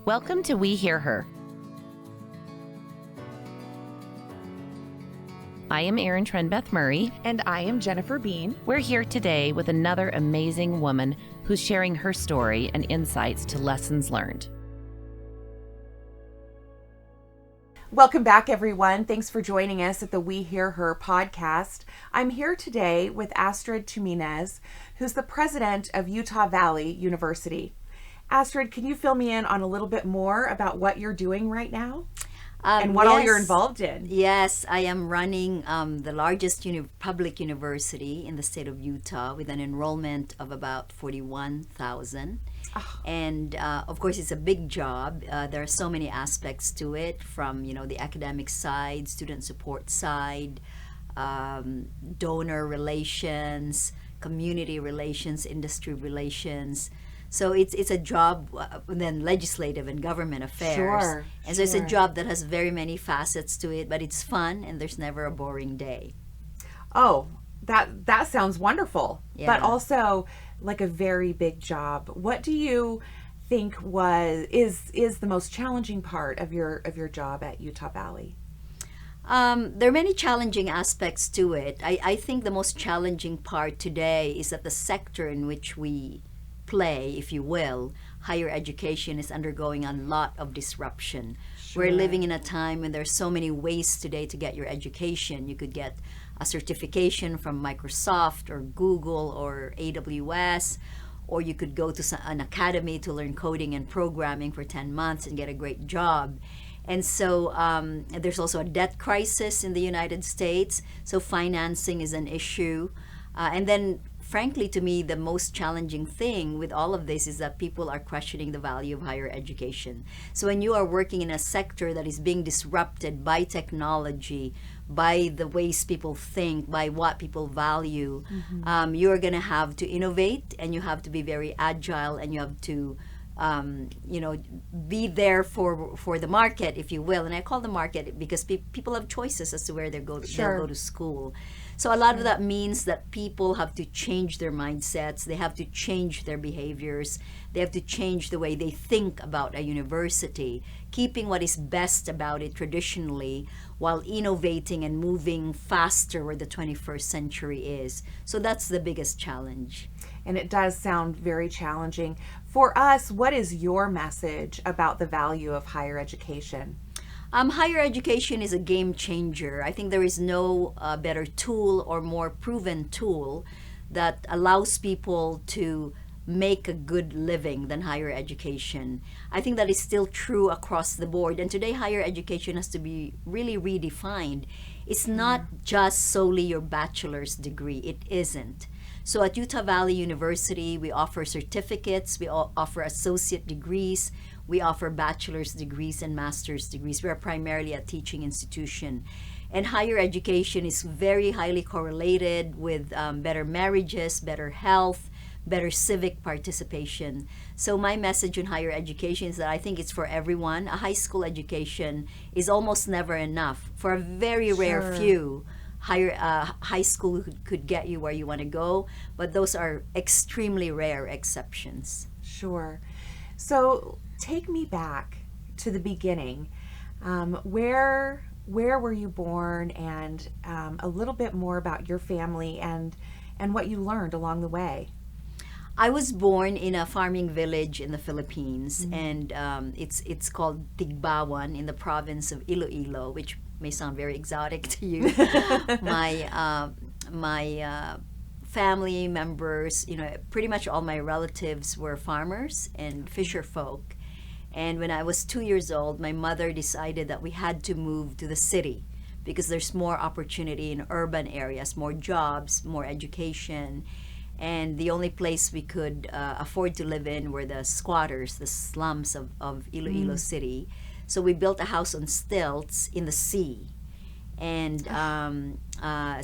Welcome to We Hear Her. I am Erin Trenbeth Murray. And I am Jennifer Bean. We're here today with another amazing woman who's sharing her story and insights to lessons learned. Welcome back, everyone. Thanks for joining us at the We Hear Her podcast. I'm here today with Astrid Tuminez, who's the president of Utah Valley University. Astrid, can you fill me in on a little bit more about what you're doing right now and what all you're involved in? Yes, I am running the largest public university in the state of Utah with an enrollment of about 41,000. And of course, it's a big job. There are so many aspects to it, from the academic side, student support side, donor relations, community relations, industry relations. So it's a job, then legislative and government affairs. So it's a job that has very many facets to it, but it's fun and there's never a boring day. Oh, that sounds wonderful. Yeah. But also like a very big job. What do you think is the most challenging part of your job at Utah Valley? There are many challenging aspects to it. I think the most challenging part today is that the sector in which we play, if you will, higher education is undergoing a lot of disruption. Sure. We're living in a time when there's so many ways today to get your education. You could get a certification from Microsoft or Google or AWS, or you could go to an academy to learn coding and programming for 10 months and get a great job. And so there's also a debt crisis in the United States, so financing is an issue. And then frankly, to me, the most challenging thing with all of this is that people are questioning the value of higher education. So when you are working in a sector that is being disrupted by technology, by the ways people think, by what people value, you are going to have to innovate, and you have to be very agile, and you have to be there for the market, if you will. And I call the market because people have choices as to where they'll go to school. So a lot of that means that people have to change their mindsets. They have to change their behaviors. They have to change the way they think about a university, keeping what is best about it traditionally while innovating and moving faster where the 21st century is. So that's the biggest challenge. And it does sound very challenging. For us, what is your message about the value of higher education? Higher education is a game changer. I think there is no better tool or more proven tool that allows people to make a good living than higher education. I think that is still true across the board. And today, higher education has to be really redefined. It's not just solely your bachelor's degree. It isn't. So at Utah Valley University, we offer certificates, we offer associate degrees, we offer bachelor's degrees and master's degrees. We are primarily a teaching institution. And higher education is very highly correlated with better marriages, better health, better civic participation. So my message on higher education is that I think it's for everyone. A high school education is almost never enough. For a very rare few, high school could get you where you want to go, but those are extremely rare exceptions. Sure. So take me back to the beginning. Where were you born, and a little bit more about your family and what you learned along the way? I was born in a farming village in the Philippines, and it's called Tigbawan in the province of Iloilo, which may sound very exotic to you. My family members, pretty much all my relatives were farmers and fisher folk. And when I was 2 years old, my mother decided that we had to move to the city because there's more opportunity in urban areas, more jobs, more education. And the only place we could afford to live in were the squatters, the slums of Iloilo City. So we built a house on stilts in the sea. And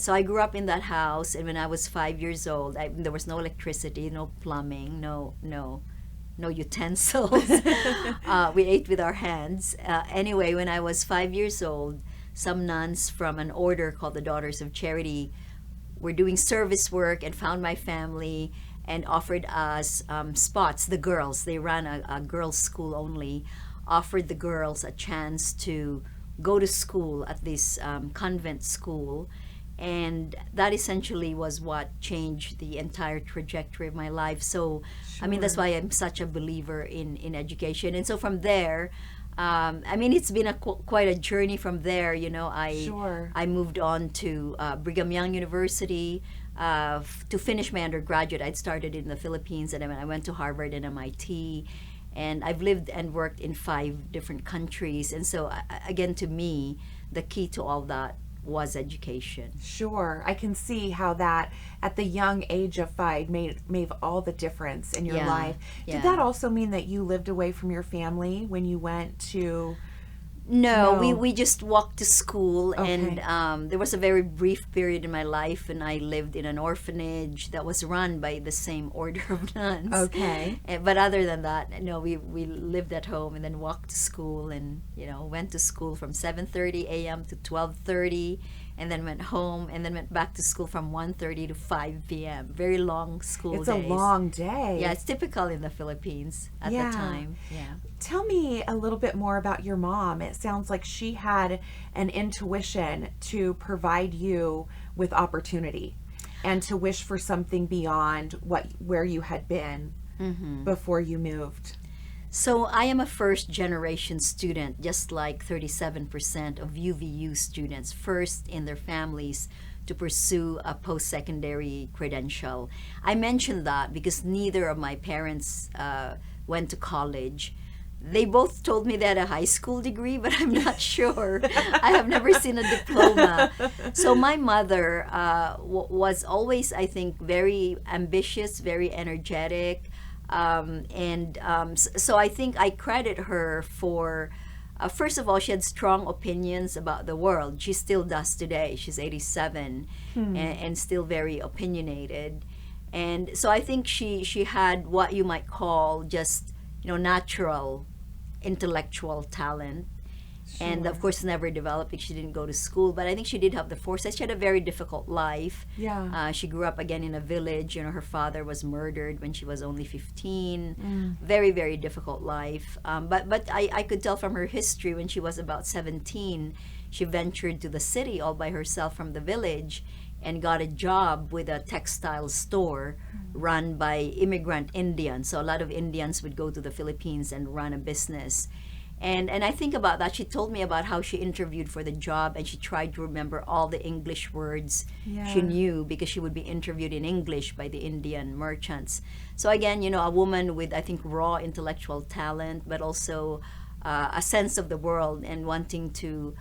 so I grew up in that house, and when I was 5 years old, there was no electricity, no plumbing, no utensils. We ate with our hands. Anyway, when I was 5 years old, some nuns from an order called the Daughters of Charity were doing service work and found my family and offered us spots. The girls, they ran a girls' school only, offered the girls a chance to go to school at this convent school. And that essentially was what changed the entire trajectory of my life. So, I mean, that's why I'm such a believer in education. And so from there, I mean, it's been quite a journey from there. You know, I moved on to Brigham Young University to finish my undergraduate. I'd started in the Philippines, and I went to Harvard and MIT. And I've lived and worked in 5 different countries. And so, again, to me, the key to all that was education. Sure. I can see how that at the young age of 5 made all the difference in your life. Did that also mean that you lived away from your family when you went to... No. We just walked to school, and there was a very brief period in my life, and I lived in an orphanage that was run by the same order of nuns. Okay. But other than that, no, we lived at home and then walked to school, and went to school from 7:30 a.m. to 12:30, and then went home, and then went back to school from 1:30 to 5 p.m. Very long school days. It's a long day. Yeah, it's typical in the Philippines at the time. Yeah. Tell me a little bit more about your mom. It sounds like she had an intuition to provide you with opportunity and to wish for something beyond where you had been before you moved. So I am a first generation student, just like 37% of UVU students, first in their families to pursue a post-secondary credential. I mention that because neither of my parents went to college. They both told me they had a high school degree, but I'm not sure. I have never seen a diploma. So my mother was always, I think, very ambitious, very energetic. So I think I credit her for, first of all, she had strong opinions about the world. She still does today. She's 87 and still very opinionated. And so I think she had what you might call just, natural intellectual talent. Sure. And of course never developed because she didn't go to school, but I think she did have the foresight. She had a very difficult life. She grew up again in a village. Her father was murdered when she was only 15. Very, very difficult life. But I could tell from her history, when she was about 17, she ventured to the city all by herself from the village and got a job with a textile store run by immigrant Indians. So a lot of Indians would go to the Philippines and run a business. And I think about that. She told me about how she interviewed for the job, and she tried to remember all the English words she knew because she would be interviewed in English by the Indian merchants. So again, a woman with, I think, raw intellectual talent, but also a sense of the world and wanting to...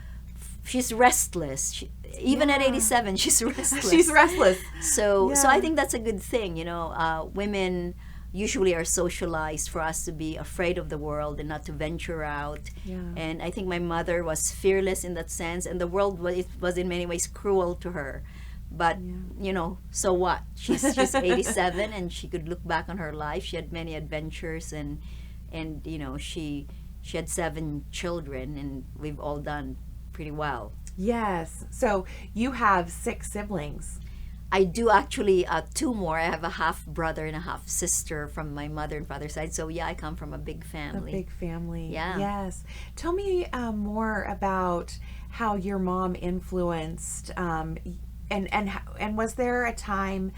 She's restless. Even at 87, she's restless. She's restless. So I think that's a good thing. Women usually are socialized for us to be afraid of the world and not to venture out. And I think my mother was fearless in that sense, and the world was in many ways cruel to her. But so what? She's 87, and she could look back on her life. She had many adventures, and she had 7 children, and we've all done pretty well. Yes. So you have 6 siblings. I do actually 2 more. I have a half brother and a half sister from my mother and father's side. So I come from a big family. A big family. Yeah. Yes. Tell me more about how your mom influenced, and was there a time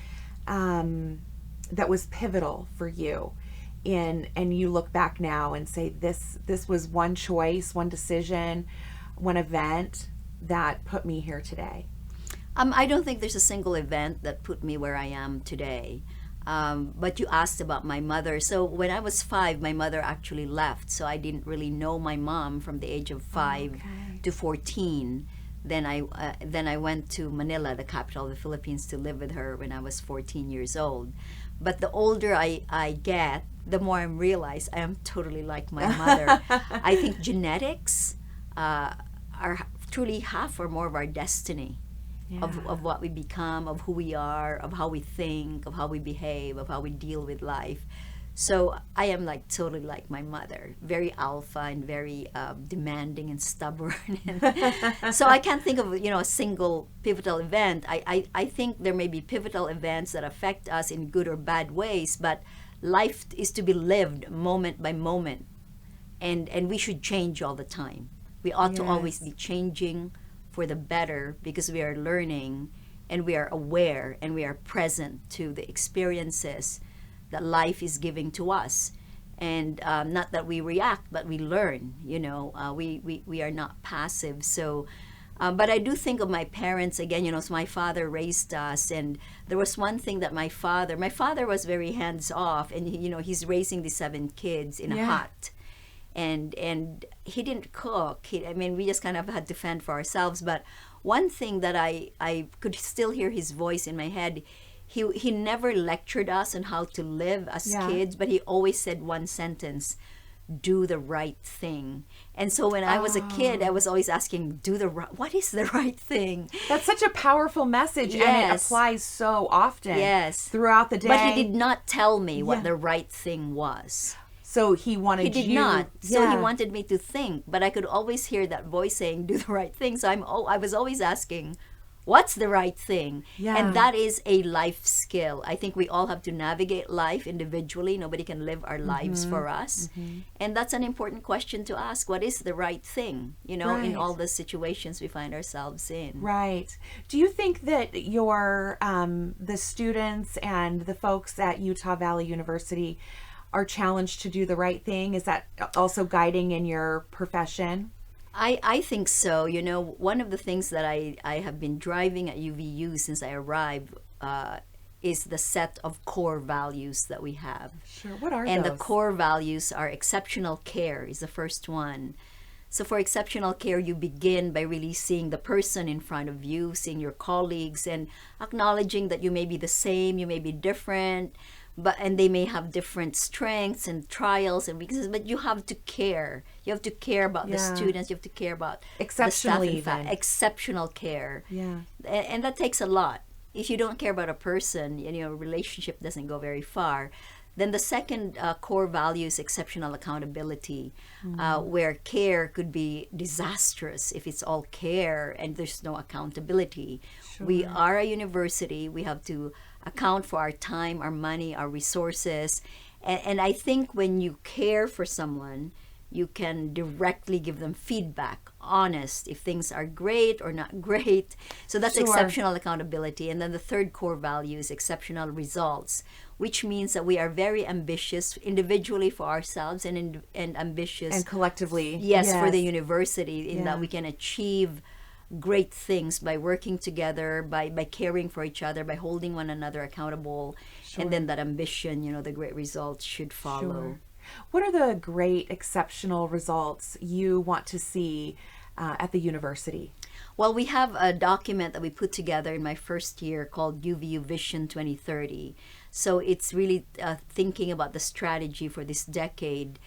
that was pivotal for you, and you look back now and say this was one choice, one decision, one event that put me here today? I don't think there's a single event that put me where I am today. But you asked about my mother. So when I was 5, my mother actually left. So I didn't really know my mom from the age of 5 to 14. Then I went to Manila, the capital of the Philippines, to live with her when I was 14 years old. But the older I get, the more I realize I am totally like my mother. I think genetics are truly half or more of our destiny. Of what we become, of who we are, of how we think, of how we behave, of how we deal with life. So I am like totally like my mother, very alpha and very demanding and stubborn. And so I can't think of a single pivotal event. I think there may be pivotal events that affect us in good or bad ways, but life is to be lived moment by moment, and we should change all the time. We ought to always be changing for the better, because we are learning and we are aware and we are present to the experiences that life is giving to us. And not that we react, but we learn. We are not passive. So but I do think of my parents again. So my father raised us, and there was one thing that my father was very hands off, and he's raising the 7 kids in a hut, and he didn't cook. We just kind of had to fend for ourselves. But one thing that I could still hear his voice in my head. He never lectured us on how to live as kids, but he always said one sentence: do the right thing. And so when I was a kid, I was always asking, what is the right thing? That's such a powerful message, and it applies so often throughout the day. But he did not tell me what the right thing was. So he wanted you... He did not. So he wanted me to think, but I could always hear that voice saying, do the right thing. So I was always asking, what's the right thing? And that is a life skill. I think we all have to navigate life individually. Nobody can live our lives for us. And that's an important question to ask. What is the right thing, in all the situations we find ourselves in? Right. Do you think that the students and the folks at Utah Valley University are challenged to do the right thing? Is that also guiding in your profession? I think so. One of the things that I have been driving at UVU since I arrived is the set of core values that we have. Sure. What are and those? The core values are exceptional care is the first one. So for exceptional care, you begin by really seeing the person in front of you, seeing your colleagues, and acknowledging that you may be the same, you may be different, and they may have different strengths and trials and weaknesses, but you have to care. You have to care about the students. You have to care about exceptionally the staff. Exceptional care. Yeah. And that takes a lot. If you don't care about a person, a relationship doesn't go very far. Then the second core value is exceptional accountability, where care could be disastrous if it's all care and there's no accountability. Sure. We are a university. We have to account for our time, our money, our resources. And I think when you care for someone, you can directly give them feedback, honest, if things are great or not great. So that's exceptional accountability. And then the third core value is exceptional results, which means that we are very ambitious individually for ourselves and ambitious. And collectively. Yes, for the university, in that we can achieve great things by working together, by caring for each other, by holding one another accountable. And then that ambition, the great results should follow. Sure. What are the great exceptional results you want to see at the university? Well, we have a document that we put together in my first year called UVU Vision 2030. So it's really thinking about the strategy for this decade.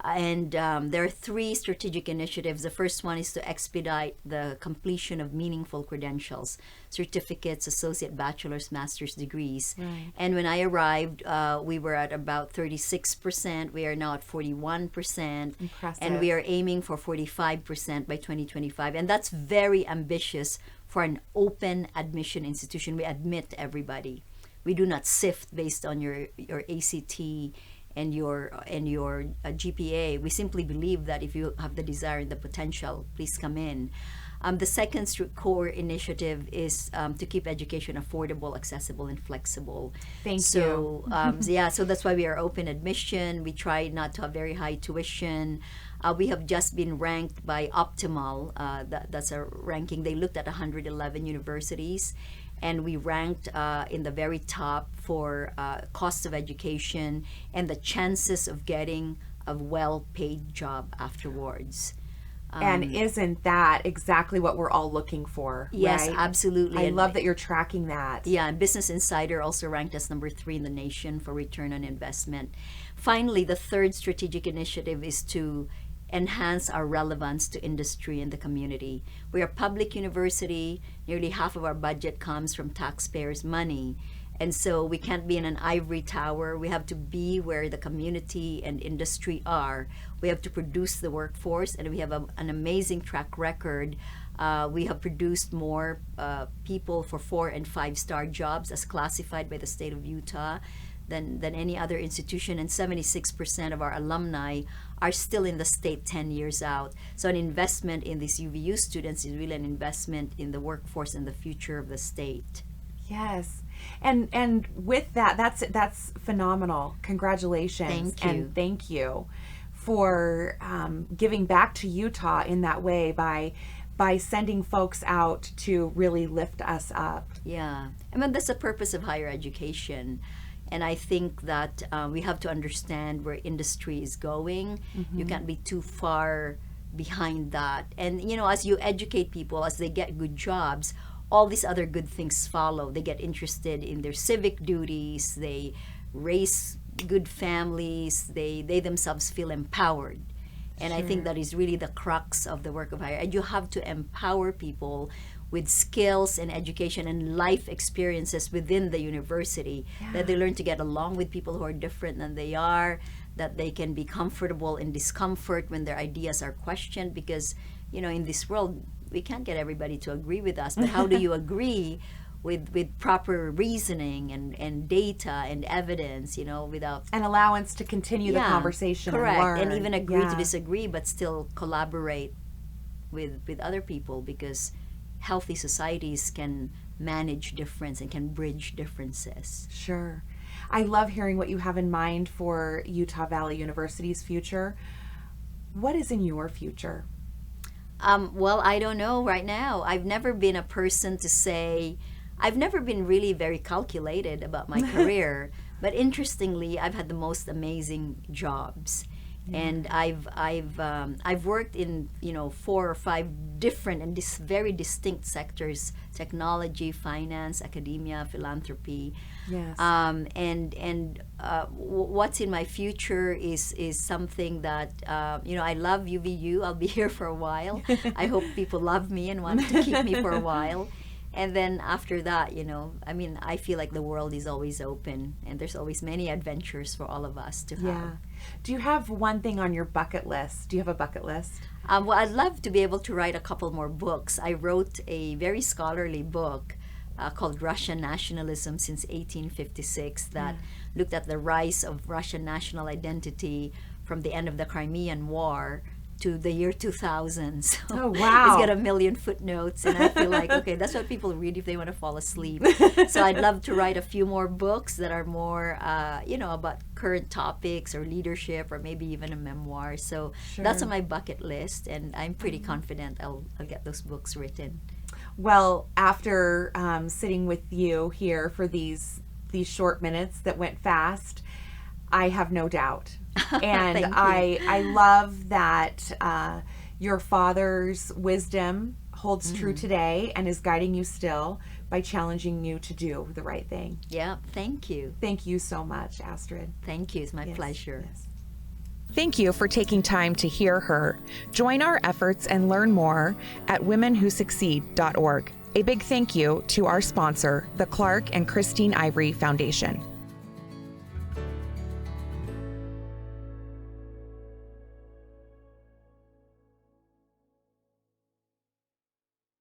And there are 3 strategic initiatives. The first one is to expedite the completion of meaningful credentials, certificates, associate, bachelor's, master's degrees. Right. And when I arrived, we were at about 36%. We are now at 41%. Impressive. And we are aiming for 45% by 2025. And that's very ambitious for an open admission institution. We admit everybody. We do not sift based on your ACT and your GPA. We simply believe that if you have the desire and the potential, please come in. The second core initiative is to keep education affordable, accessible, and flexible. Thank you. So that's why we are open admission. We try not to have very high tuition. We have just been ranked by Optimal. That's a ranking. They looked at 111 universities, and we ranked in the very top for cost of education and the chances of getting a well-paid job afterwards. And isn't that exactly what we're all looking for? Yes, right? absolutely. I love that you're tracking that. Yeah, and Business Insider also ranked us number 3 in the nation for return on investment. Finally, the third strategic initiative is to enhance our relevance to industry and the community. We are a public university. Nearly half of our budget comes from taxpayers' money. And so we can't be in an ivory tower. We have to be where the community and industry are. We have to produce the workforce, and we have an amazing track record. We have produced more people for 4- and 5-star jobs as classified by the state of Utah than any other institution, and 76% of our alumni are still in the state 10 years out. So an investment in these UVU students is really an investment in the workforce and the future of the state. Yes. And with that, that's phenomenal. Congratulations. Thank you. And thank you for giving back to Utah in that way by sending folks out to really lift us up. Yeah. I mean, that's the purpose of higher education. And I think that we have to understand where industry is going. You can't be too far behind that. And, you know, as you educate people, as they get good jobs, all these other good things follow. They get interested in their civic duties. They raise good families. They themselves feel empowered. And I think that is really the crux of the work of higher ed. You have to empower people with skills and education and life experiences within the university, that they learn to get along with people who are different than they are, that they can be comfortable in discomfort when their ideas are questioned, because, you know, in this world, we can't get everybody to agree with us. But how do you agree with proper reasoning and data and evidence, you know, without... An allowance to continue the conversation. Correct. And learn. And even agree to disagree, but still collaborate with other people, because healthy societies can manage difference and can bridge differences. Sure. I love hearing what you have in mind for Utah Valley University's future. What is in your future? Well, I don't know right now. I've never been a person to say, I've never been really very calculated about my career, but interestingly, I've had the most amazing jobs. And I've worked in, you know, 4 or 5 different and very distinct sectors: technology, finance, academia, philanthropy. Yes. What's in my future is something that, you know, I love UVU. I'll be here for a while. I hope people love me and want to keep me for a while. And then after that, you know, I mean, I feel like the world is always open, and there's always many adventures for all of us to have. Yeah. Do you have one thing on your bucket list? Do you have a bucket list? Well, I'd love to be able to write a couple more books. I wrote a very scholarly book called Russian Nationalism since 1856 that looked at the rise of Russian national identity from the end of the Crimean War to the year 2000. So oh, wow. It's got 1 million footnotes, and I feel like, okay, that's what people read if they want to fall asleep. So I'd love to write a few more books that are more, you know, about current topics or leadership, or maybe even a memoir. So that's on my bucket list, and I'm pretty confident I'll get those books written. Well, after sitting with you here for these short minutes that went fast, I have no doubt. And I love that your father's wisdom holds true today and is guiding you still by challenging you to do the right thing. Yeah, thank you. Thank you so much, Astrid. Thank you. It's my pleasure. Yes. Thank you for taking time to hear her. Join our efforts and learn more at womenwhosucceed.org. A big thank you to our sponsor, the Clark and Christine Ivory Foundation.